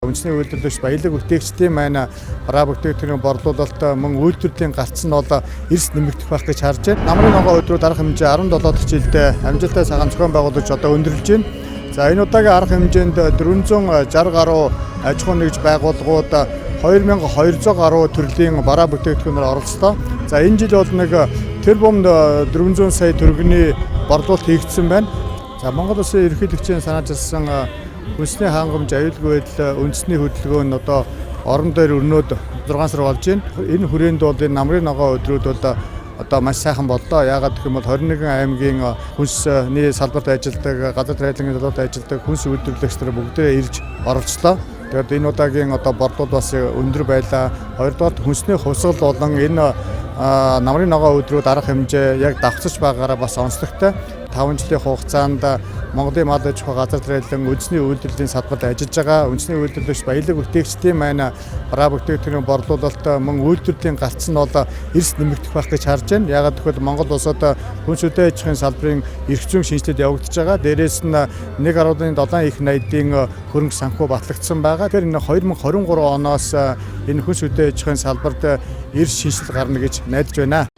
Үндэсний үйлдвэрлэгч баялаг бүтээгчдийн маань бараа бүтээгдэхүүний борлуулалт мөн үйлдвэрлэлийн галц нь бол эрс нэмэгдэх байх гэж харж байна. Намрын ногоо өдрүүд арга хэмжээ 17 дахь жилдээ амжилттай сайхан зохион байгуулж одоо өндөрлөж байна. За энэ удаагийн арга хэмжээнд 460 гаруй аж ахуй нэгж байгууллагууд 2200 гаруй төрлийн бараа бүтээгдэхүүнээр оролцлоо. За энэ жил бол нэг тэр бомд 400 сая төгрөгийн борлуулалт хийгдсэн байна. За Монгол Улсын ерөнхийлөгчийн санааж ирсэн үндэсний хангамж аюулгүй байдал үндэсний хөдөлгөөн нь одоо орон дээр өрнөд 6 сар болж байна. Энэ хүрээнд бол энэ намрын ногоо өдрүүд бол одоо маш сайхан боллоо. Яагаад гэх юм бол 21 аймгийн хүнсний салбарт ажилладаг, газар тариалангийн салбарт ажилладаг хүнс үйлдвэрлэгч нар бүгдээ ирж оролцлоо. Тэгээд энэ удаагийн одоо борлуулалт бас өндөр байлаа. Хоёрдугаар хүнсний хувьсгал болон энэ намрын ногоо өдрүүд арга хэмжээ яг давхцаж байгаагаараа бас онцлогтой. 5 жилийн хугацаанд Монголын мал аж ахуй газар тариалан үндэсний үйлдвэрлэлийн салбарт ажиллаж байгаа үндэсний үйлдвэрлэгч баялаг бүтээгчдийн маань бараа бүтээгдэхүүний борлуулалт мөн үйлдвэрлэлийн галц нь бол эрс нэмэгдэх байх гэж харж байна. Яагаад гэвэл Монгол улсад хүнс үдэ аж ахуйн салбарын эрх зүйн шинжилгээд явагдаж байгаа. Дээрээс нь 1.7 их найдын хөрөнгө санхүү батлагдсан байгаа. Тэгэхээр энэ 2023 оноос энэ хүнс үдэ аж ахуйн салбарт эрс шинжилэл гарна гэж найдаж байна.